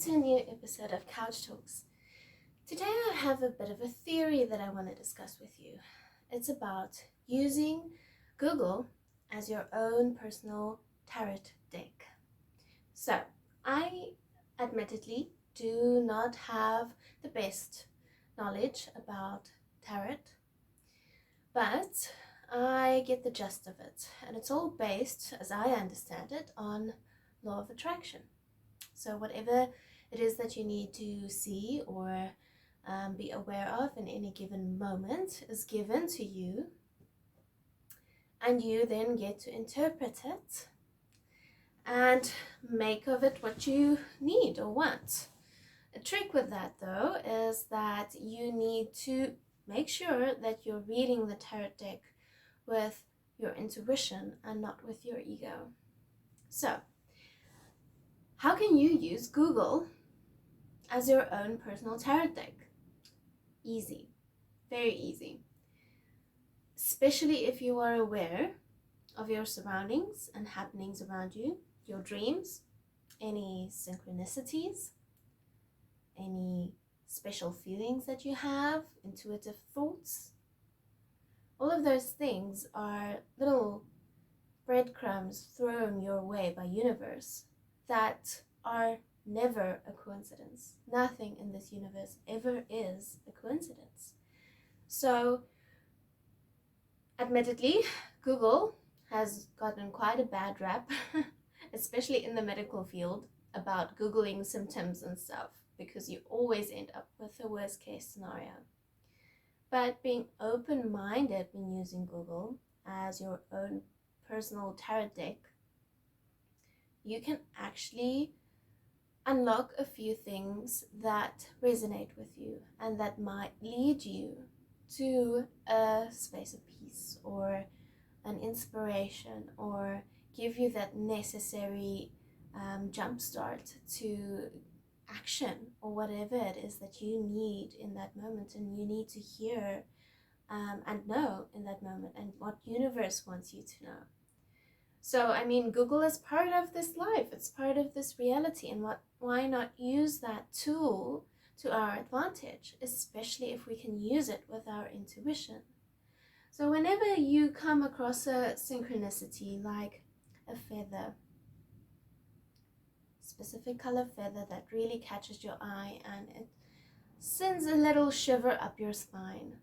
to a new episode of Couch Talks. Today I have a bit of a theory that I want to discuss with you. It's about using Google as your own personal tarot deck. So, I admittedly do not have the best knowledge about tarot, but I get the gist of it, and it's all based, as I understand it, on law of attraction. So whatever it is that you need to see or be aware of in any given moment is given to you, and you then get to interpret it and make of it what you need or want. A trick with that, though, is that you need to make sure that you're reading the tarot deck with your intuition and not with your ego. So, how can you use Google as your own personal tarot deck? Easy, very easy. Especially if you are aware of your surroundings and happenings around you, your dreams, any synchronicities, any special feelings that you have, intuitive thoughts. All of those things are little breadcrumbs thrown your way by universe that are never a coincidence. Nothing in this universe ever is a coincidence. So, admittedly, Google has gotten quite a bad rap, especially in the medical field, about Googling symptoms and stuff, because you always end up with the worst case scenario. But being open-minded when using Google as your own personal tarot deck, you can actually unlock a few things that resonate with you and that might lead you to a space of peace or an inspiration or give you that necessary jump start to action or whatever it is that you need in that moment and you need to hear and know in that moment and what universe wants you to know. So, I mean, Google is part of this life. It's part of this reality. And why not use that tool to our advantage, especially if we can use it with our intuition? So whenever you come across a synchronicity like a feather, specific color feather that really catches your eye and it sends a little shiver up your spine,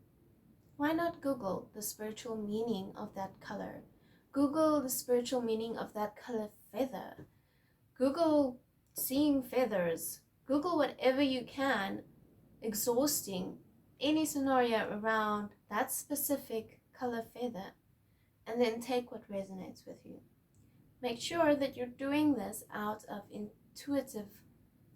why not Google the spiritual meaning of that color? Google the spiritual meaning of that color feather. Google seeing feathers. Google whatever you can, exhausting any scenario around that specific color feather, and then take what resonates with you. Make sure that you're doing this out of intuitive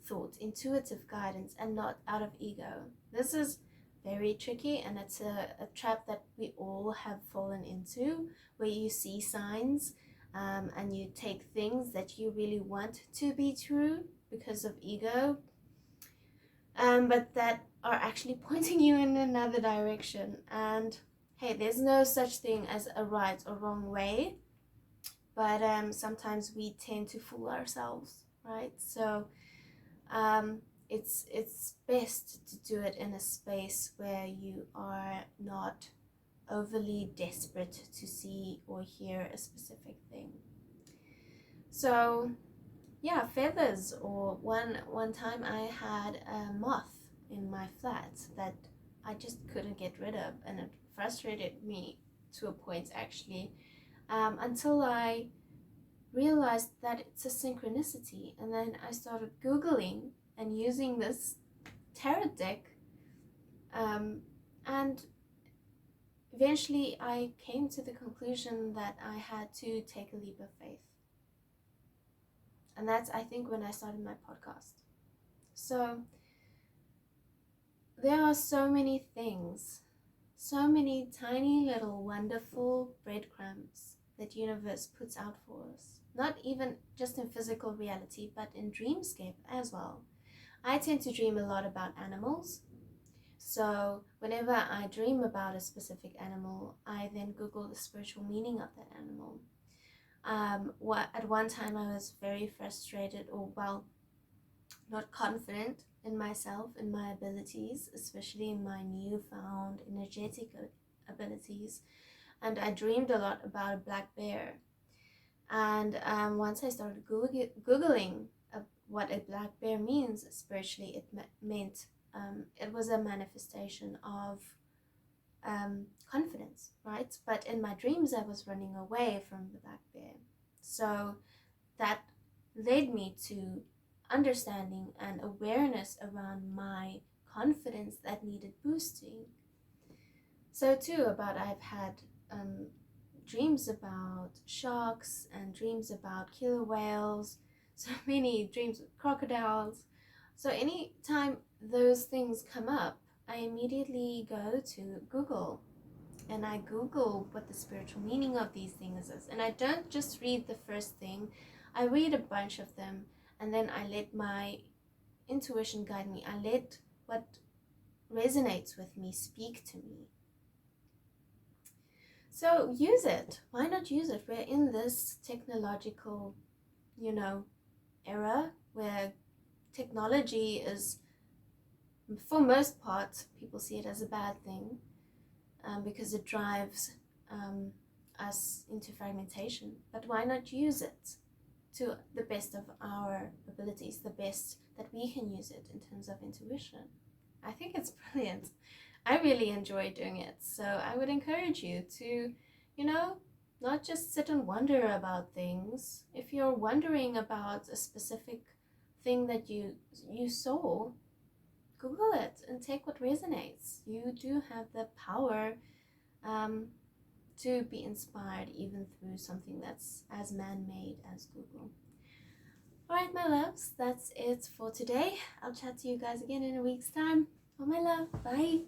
thought, intuitive guidance, and not out of ego. This is very tricky, and it's a trap that we all have fallen into, where you see signs and you take things that you really want to be true because of ego, but that are actually pointing you in another direction. And hey, there's no such thing as a right or wrong way, but sometimes we tend to fool ourselves, right? So it's best to do it in a space where you are not overly desperate to see or hear a specific thing. So yeah, feathers. Or one time I had a moth in my flat that I just couldn't get rid of, and it frustrated me to a point actually, until I realized that it's a synchronicity. And then I started Googling and using this tarot deck, and eventually I came to the conclusion that I had to take a leap of faith. And that's, I think, when I started my podcast. So there are so many things, so many tiny little wonderful breadcrumbs that universe puts out for us. Not even just in physical reality, but in dreamscape as well. I tend to dream a lot about animals. So whenever I dream about a specific animal, I then Google the spiritual meaning of that animal. At one time I was very frustrated, or well, not confident in myself, in my abilities, especially in my newfound energetic abilities. And I dreamed a lot about a black bear. And once I started Googling what a black bear means spiritually, it meant it was a manifestation of confidence, right? But in my dreams, I was running away from the black bear. So that led me to understanding and awareness around my confidence that needed boosting. So too, I've had dreams about sharks and dreams about killer whales, so many dreams with crocodiles. So anytime those things come up, I immediately go to Google and I Google what the spiritual meaning of these things is. And I don't just read the first thing, I read a bunch of them, and then I let my intuition guide me. I let what resonates with me speak to me. So use it. Why not use it? We're in this technological, era where technology is, for most part, people see it as a bad thing because it drives us into fragmentation. But why not use it to the best of our abilities, the best that we can use it in terms of intuition? I think it's brilliant. I really enjoy doing it. So I would encourage you to, not just sit and wonder about things. If you're wondering about a specific thing that you saw, Google it and take what resonates. You do have the power to be inspired even through something that's as man-made as Google. Alright, my loves, that's it for today. I'll chat to you guys again in a week's time. Oh, my love, bye.